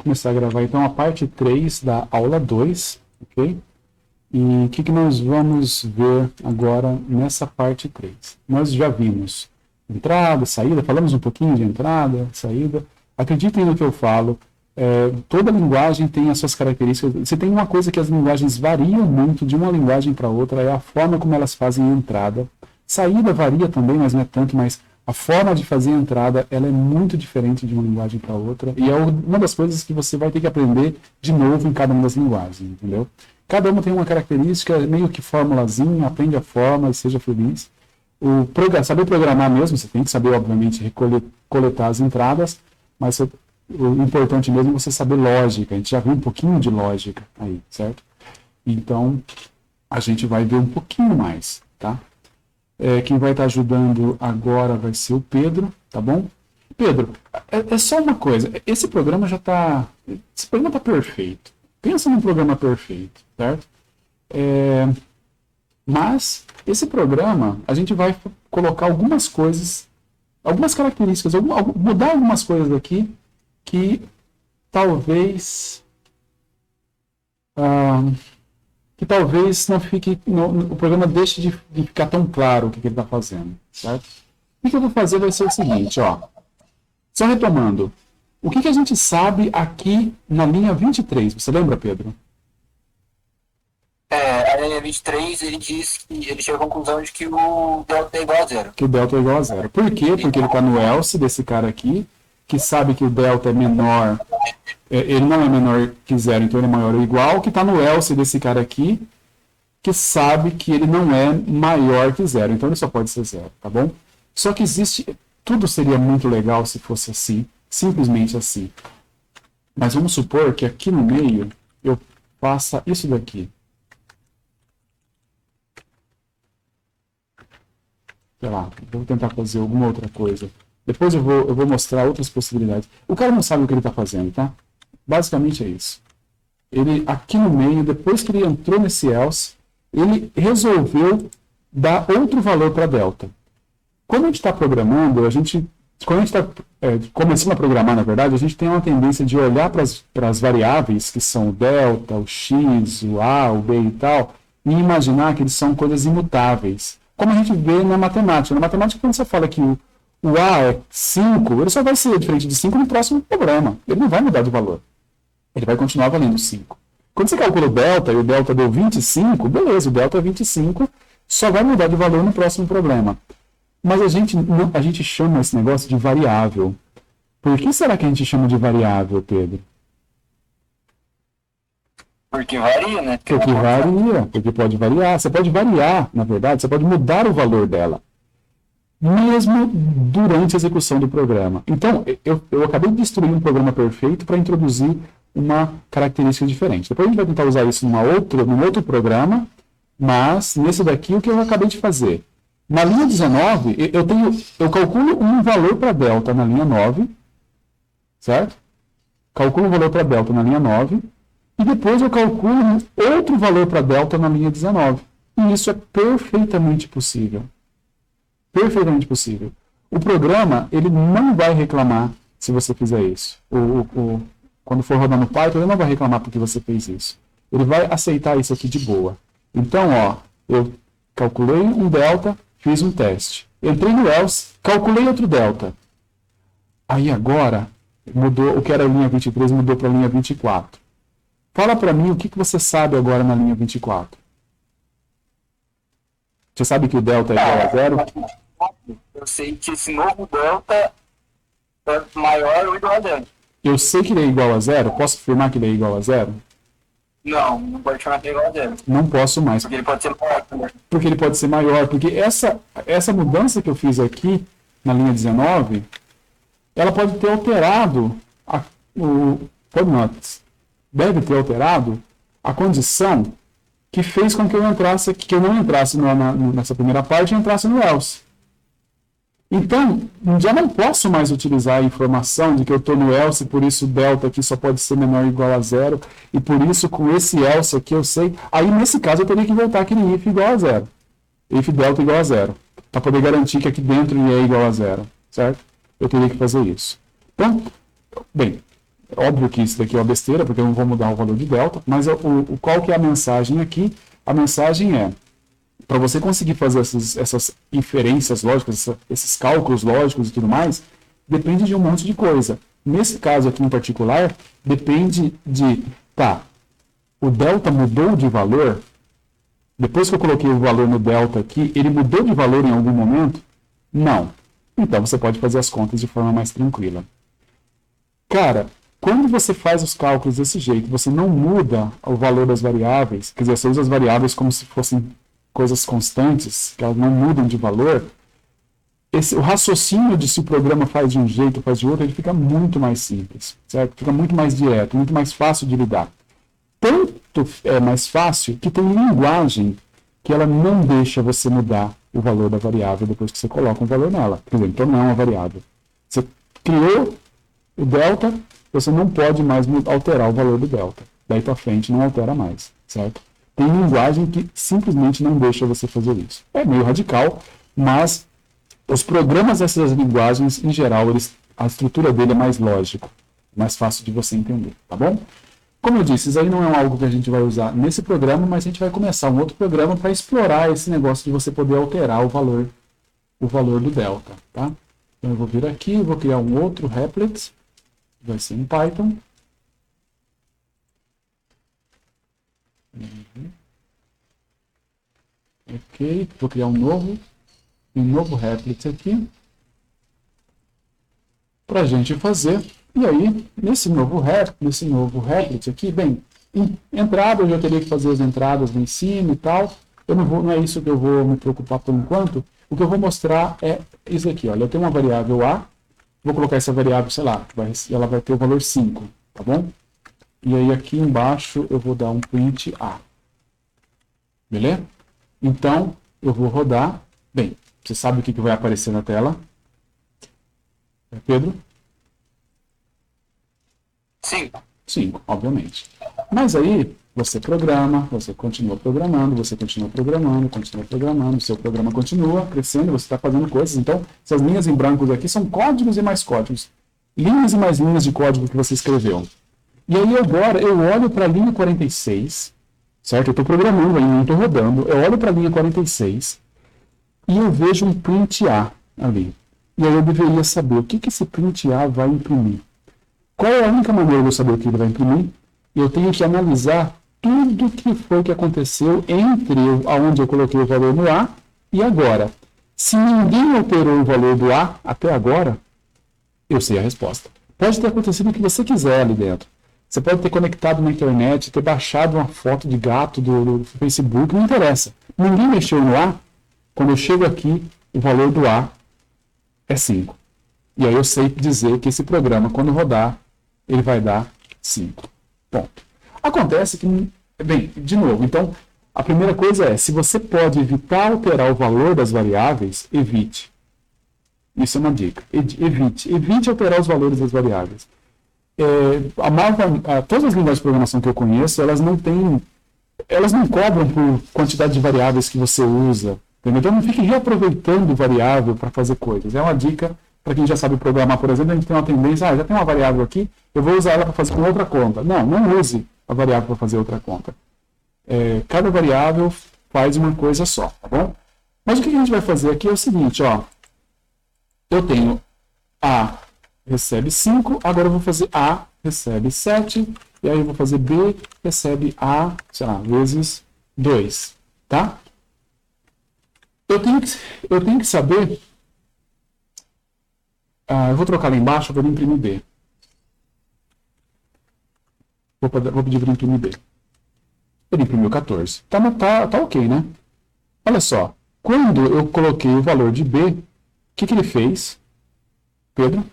começar a gravar então a parte 3 da aula 2, ok? E o que nós vamos ver agora nessa parte 3? Nós já vimos entrada, saída, falamos um pouquinho de entrada, saída. Acreditem no que eu falo, toda linguagem tem as suas características. Você tem uma coisa que as linguagens variam muito de uma linguagem para outra, é a forma como elas fazem a entrada. Saída varia também, mas não é tanto, mas a forma de fazer a entrada, ela é muito diferente de uma linguagem para outra, e é uma das coisas que você vai ter que aprender de novo em cada uma das linguagens, entendeu? Cada uma tem uma característica, meio que formulazinha, aprende a forma e seja feliz. Saber programar mesmo, você tem que saber, obviamente, coletar as entradas, mas o importante mesmo é você saber lógica. A gente já viu um pouquinho de lógica aí, certo? Então, a gente vai ver um pouquinho mais, tá? Quem vai estar ajudando agora vai ser o Pedro, tá bom? Pedro, é só uma coisa, esse programa está perfeito. Pensa num programa perfeito, certo? Mas esse programa, a gente vai colocar algumas coisas, algumas características, mudar algumas coisas aqui que talvez não fique, o programa deixe de ficar tão claro o que ele está fazendo, certo? O que eu vou fazer vai ser o seguinte, ó. Só retomando, o que a gente sabe aqui na linha 23? Você lembra, Pedro? A linha 23, ele diz que ele chega à conclusão de que o delta é igual a zero. Que o delta é igual a zero. Por quê? Porque ele está no else desse cara aqui, que sabe que o delta é menor, ele não é menor que zero, então ele é maior ou igual, que está no else desse cara aqui, que sabe que ele não é maior que zero, então ele só pode ser zero, tá bom? Só que tudo seria muito legal se fosse assim, simplesmente assim. Mas vamos supor que aqui no meio eu faça isso daqui. Sei lá, vou tentar fazer alguma outra coisa. Depois eu vou mostrar outras possibilidades. O cara não sabe o que ele está fazendo, tá? Basicamente é isso. Ele, aqui no meio, depois que ele entrou nesse else, ele resolveu dar outro valor para delta. Quando a gente está programando, quando a gente está começando a programar, na verdade, a gente tem uma tendência de olhar para as variáveis, que são o delta, o x, o a, o b e tal, e imaginar que eles são coisas imutáveis. Como a gente vê na matemática. Na matemática, quando você fala que o a é 5, ele só vai ser diferente de 5 no próximo programa. Ele não vai mudar de valor. Ele vai continuar valendo 5. Quando você calcula o delta, e o delta deu 25, beleza, o delta é 25, só vai mudar de valor no próximo programa. Mas a gente chama esse negócio de variável. Por que será que a gente chama de variável, Pedro? Porque varia, né? Porque varia, porque pode variar. Você pode variar, na verdade, você pode mudar o valor dela, mesmo durante a execução do programa. Então, eu acabei de destruir um programa perfeito para introduzir uma característica diferente. Depois a gente vai tentar usar isso num outro programa, mas nesse daqui o que eu acabei de fazer? Na linha 19, eu calculo um valor para delta na linha 9, certo? Calculo um valor para delta na linha 9, e depois eu calculo outro valor para delta na linha 19. E isso é perfeitamente possível. Perfeitamente possível. O programa, ele não vai reclamar se você fizer isso. Quando for rodar no Python, ele não vai reclamar porque você fez isso. Ele vai aceitar isso aqui de boa. Então, ó, eu calculei um delta, fiz um teste. Entrei no else, calculei outro delta. Aí agora, mudou, o que era a linha 23 mudou para a linha 24. Fala para mim o que você sabe agora na linha 24. Você sabe que o delta é igual a zero? Eu sei que esse novo delta é maior ou igual a zero. Eu sei que ele é igual a zero? Posso afirmar que ele é igual a zero? Não pode afirmar que é igual a zero. Não posso mais. Porque ele pode ser maior também. Porque ele pode ser maior. Porque essa mudança que eu fiz aqui, na linha 19, ela pode ter alterado deve ter alterado a condição que fez com que eu não entrasse nessa primeira parte e entrasse no else. Então, já não posso mais utilizar a informação de que eu estou no else, por isso o delta aqui só pode ser menor ou igual a zero, e por isso com esse else aqui eu sei. Aí, nesse caso, eu teria que voltar aquele if igual a zero. If delta igual a zero. Para poder garantir que aqui dentro é igual a zero. Certo? Eu teria que fazer isso. Então, bem, Óbvio que isso daqui é uma besteira, porque eu não vou mudar o valor de delta, mas qual que é a mensagem aqui? A mensagem é, para você conseguir fazer essas inferências lógicas, esses cálculos lógicos e tudo mais, depende de um monte de coisa. Nesse caso aqui em particular, depende de, o delta mudou de valor, depois que eu coloquei o valor no delta aqui, ele mudou de valor em algum momento? Não. Então você pode fazer as contas de forma mais tranquila. Cara, quando você faz os cálculos desse jeito, você não muda o valor das variáveis, quer dizer, você usa as variáveis como se fossem coisas constantes, que elas não mudam de valor, o raciocínio de se o programa faz de um jeito ou faz de outro, ele fica muito mais simples, certo? Fica muito mais direto, muito mais fácil de lidar. Tanto é mais fácil que tem linguagem que ela não deixa você mudar o valor da variável depois que você coloca um valor nela. Por exemplo, então não é uma variável. Você criou o delta, você não pode mais alterar o valor do delta. Daí para frente não altera mais, certo? Tem linguagem que simplesmente não deixa você fazer isso. É meio radical, mas os programas dessas linguagens, em geral, a estrutura dele é mais lógica, mais fácil de você entender, tá bom? Como eu disse, isso aí não é algo que a gente vai usar nesse programa, mas a gente vai começar um outro programa para explorar esse negócio de você poder alterar o valor do delta, tá? Então eu vou vir aqui, vou criar um outro Replit, vai ser em Python. Ok, vou criar um novo Replit aqui para a gente fazer. E aí, nesse novo Replit aqui, bem, entrada eu já teria que fazer as entradas lá em cima e tal. Não é isso que eu vou me preocupar por enquanto. O que eu vou mostrar é isso aqui, olha, eu tenho uma variável A, vou colocar essa variável, sei lá, ela vai ter o valor 5, tá bom? E aí aqui embaixo eu vou dar um print A. Beleza? Então, eu vou rodar. Bem, você sabe o que vai aparecer na tela? Pedro? 5. 5, obviamente. Mas aí, você programa, você continua programando, o seu programa continua crescendo, você está fazendo coisas. Então, essas linhas em brancos aqui são códigos e mais códigos. Linhas e mais linhas de código que você escreveu. E aí agora eu olho para a linha 46, certo? Eu estou programando ainda, não estou rodando. Eu olho para a linha 46 e eu vejo um print A ali. E aí eu deveria saber o que esse print A vai imprimir. Qual é a única maneira de eu saber o que ele vai imprimir? Eu tenho que analisar tudo que foi que aconteceu entre aonde eu coloquei o valor no A e agora. Se ninguém alterou o valor do A até agora, eu sei a resposta. Pode ter acontecido o que você quiser ali dentro. Você pode ter conectado na internet, ter baixado uma foto de gato do Facebook, não interessa. Ninguém mexeu no A. Quando eu chego aqui, o valor do A é 5. E aí eu sei dizer que esse programa, quando rodar, ele vai dar 5. Ponto. Acontece que, bem, de novo, então, a primeira coisa é, se você pode evitar alterar o valor das variáveis, evite. Isso é uma dica. Evite alterar os valores das variáveis. Todas as linguagens de programação que eu conheço, elas não cobram por quantidade de variáveis que você usa. Entendeu? Então não fique reaproveitando variável para fazer coisas. É uma dica para quem já sabe programar, por exemplo, a gente tem uma tendência, já tem uma variável aqui, eu vou usar ela para fazer com outra conta. Não use a variável para fazer outra conta. Cada variável faz uma coisa só, tá bom? Mas o que a gente vai fazer aqui é o seguinte, ó. Eu tenho A recebe 5, agora eu vou fazer A recebe 7, e aí eu vou fazer B recebe A, sei lá, vezes 2, tá? Eu tenho que saber... eu vou trocar lá embaixo para imprimir B. Vou pedir para imprimir B. Ele imprimiu 14. Tá ok, né? Olha só. Quando eu coloquei o valor de B, o que ele fez? Pedro?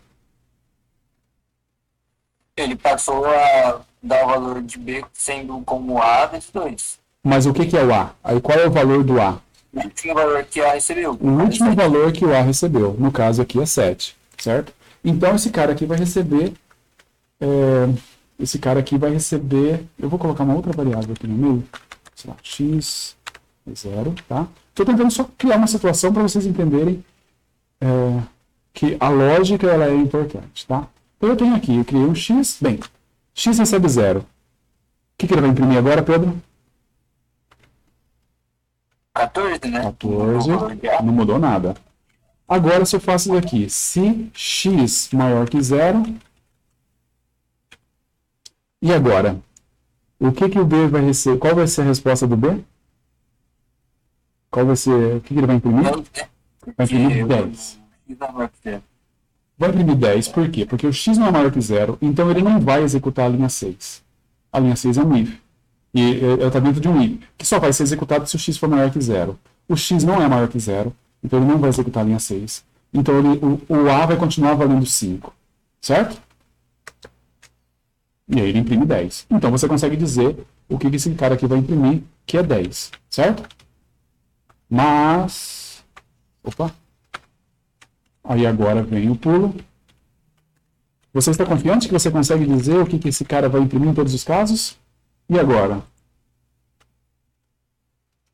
Ele passou a dar o valor de B sendo como A vezes 2. Mas o que é o A? Aí qual é o valor do A? O último valor que A recebeu. O último valor que o A recebeu. No caso aqui é 7. Certo? Então esse cara aqui vai receber... Eu vou colocar uma outra variável aqui no meio. Sei lá, x é 0, tá? Estou tentando só criar uma situação para vocês entenderem que a lógica ela é importante, tá? Então eu tenho aqui, eu criei um x, bem, x recebe 0. O que ele vai imprimir agora, Pedro? 14, né? 14, não mudou nada. Agora, se eu faço isso aqui, se x maior que 0, e agora? O que o B vai receber? Qual vai ser a resposta do B? Qual vai ser? O que ele vai imprimir? Vai imprimir 10. Vai imprimir 10, por quê? Porque o x não é maior que 0, então ele não vai executar a linha 6. A linha 6 é um if. E está dentro de um if, que só vai ser executado se o x for maior que 0. O x não é maior que 0, então ele não vai executar a linha 6. Então o A vai continuar valendo 5. Certo? E aí ele imprime 10. Então você consegue dizer o que esse cara aqui vai imprimir, que é 10. Certo? Mas... Opa! Aí agora vem o pulo. Você está confiante que você consegue dizer o que esse cara vai imprimir em todos os casos? E agora? O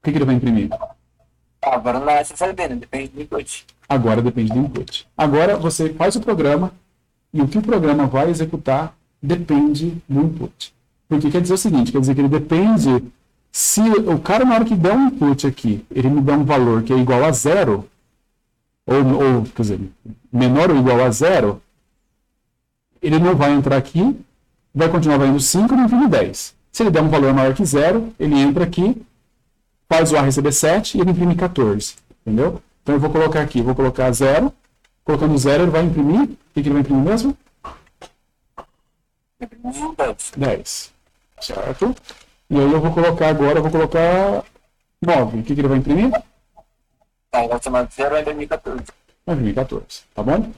que ele vai imprimir? Agora não é SSD, né? Depende do input. Agora depende do input. Agora você faz o programa e o que o programa vai executar depende do input. Porque quer dizer o seguinte, quer dizer que ele depende... Se o cara, na hora que der um input aqui, ele me dá um valor que é igual a 0, ou quer dizer, menor ou igual a 0, ele não vai entrar aqui, vai continuar valendo 5 e não imprime 10. Se ele der um valor maior que 0, ele entra aqui, faz o A receber 7 e ele imprime 14. Entendeu? Então eu vou colocar aqui, vou colocar 0, colocando 0 ele vai imprimir, o que ele vai imprimir mesmo? 10. Certo? E aí eu vou colocar agora, eu vou colocar 9. O que ele vai imprimir? Vai chamar de 0 vai imprimir 14. Vai imprimir 14, tá bom?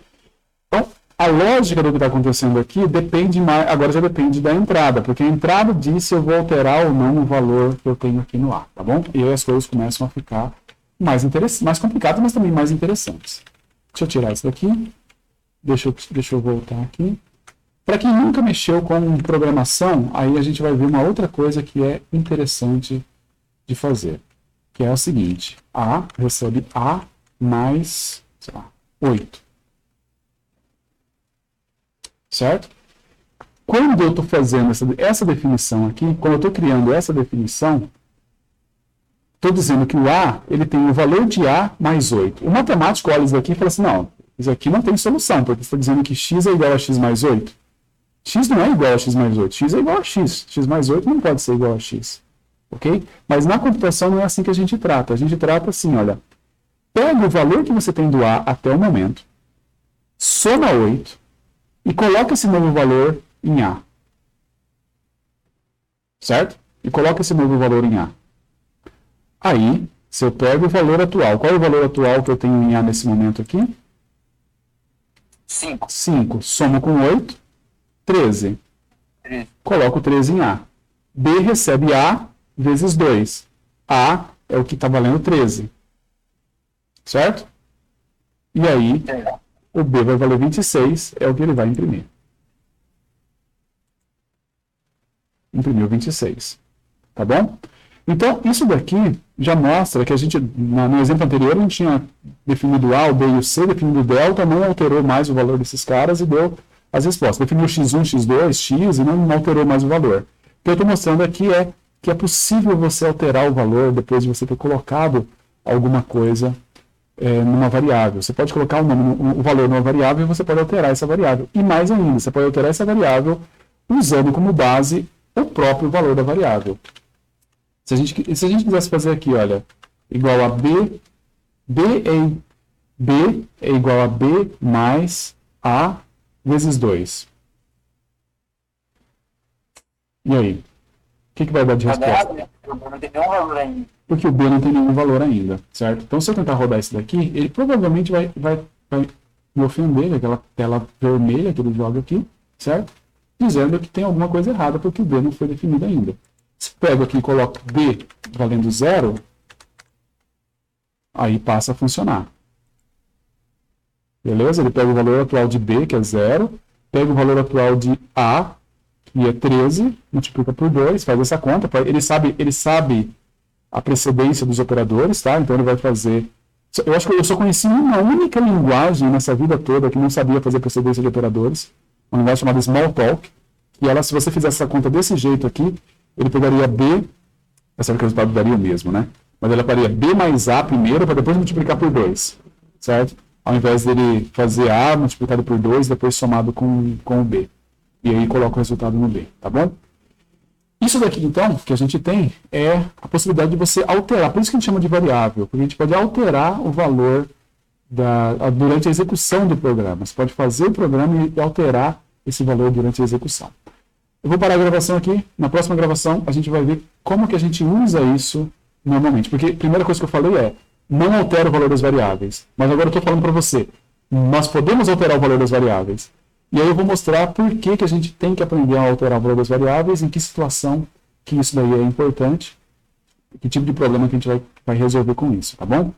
Então, a lógica do que está acontecendo aqui depende mais, agora já depende da entrada, porque a entrada diz se eu vou alterar ou não o valor que eu tenho aqui no A, tá bom? E aí as coisas começam a ficar mais complicadas, mas também mais interessantes. Deixa eu tirar isso daqui. Deixa eu voltar aqui. Para quem nunca mexeu com programação, aí a gente vai ver uma outra coisa que é interessante de fazer, que é o seguinte: A recebe A mais, sei lá, 8. Certo? Quando eu estou fazendo essa definição aqui, quando eu estou criando essa definição, estou dizendo que o A ele tem o valor de A mais 8. O matemático olha isso aqui e fala assim, não, isso aqui não tem solução, porque você está dizendo que x é igual a x mais 8. X não é igual a x mais 8, x é igual a x. X mais 8 não pode ser igual a x. Ok? Mas na computação não é assim que a gente trata. A gente trata assim, olha, pega o valor que você tem do A até o momento, soma 8 e coloca esse novo valor em A. Certo? E coloca esse novo valor em A. Aí, se eu pego o valor atual, qual é o valor atual que eu tenho em A nesse momento aqui? 5. 5. Somo com 8. 13. Coloco 13 em A. B recebe A vezes 2. A é o que está valendo 13. Certo? E aí, o B vai valer 26, é o que ele vai imprimir. Imprimiu 26. Tá bom? Então, isso daqui já mostra que a gente, no exemplo anterior, a gente tinha definido A, o B e o C, definido o delta, não alterou mais o valor desses caras e deu as respostas. Definiu x1, x2, x e não alterou mais o valor. O que eu estou mostrando aqui é que é possível você alterar o valor depois de você ter colocado alguma coisa numa variável. Você pode colocar o valor numa variável e você pode alterar essa variável. E mais ainda, você pode alterar essa variável usando como base o próprio valor da variável. Se a gente quisesse fazer aqui, olha, igual a B é igual a B mais A vezes 2. E aí? O que vai dar de resposta? Não tem nenhum valor ainda. Porque o B não tem nenhum valor ainda, certo? Então, se eu tentar rodar isso daqui, ele provavelmente vai me ofender, aquela tela vermelha que ele joga aqui, certo? Dizendo que tem alguma coisa errada, porque o B não foi definido ainda. Se pego aqui e coloco B valendo 0, aí passa a funcionar. Beleza? Ele pega o valor atual de B, que é 0, pega o valor atual de A, que é 13, multiplica por 2, faz essa conta. Ele sabe a precedência dos operadores, tá? Então ele vai fazer... Eu acho que eu só conheci uma única linguagem nessa vida toda que não sabia fazer precedência de operadores. um negócio chamado Smalltalk, e ela, se você fizesse essa conta desse jeito aqui, ele pegaria B, é certo que o resultado daria o mesmo, né? Mas ele faria B mais A primeiro, para depois multiplicar por 2, certo? Ao invés dele fazer A multiplicado por 2, depois somado com o B. E aí coloca o resultado no B, tá bom? Isso daqui, então, que a gente tem, é a possibilidade de você alterar. Por isso que a gente chama de variável, porque a gente pode alterar o valor durante a execução do programa. Você pode fazer o programa e alterar esse valor durante a execução. Eu vou parar a gravação aqui. Na próxima gravação, a gente vai ver como que a gente usa isso normalmente. Porque a primeira coisa que eu falei é, não altera o valor das variáveis. Mas agora eu estou falando para você, nós podemos alterar o valor das variáveis. E aí eu vou mostrar por que a gente tem que aprender a alterar o valor das variáveis, em que situação que isso daí é importante, que tipo de problema que a gente vai resolver com isso, tá bom?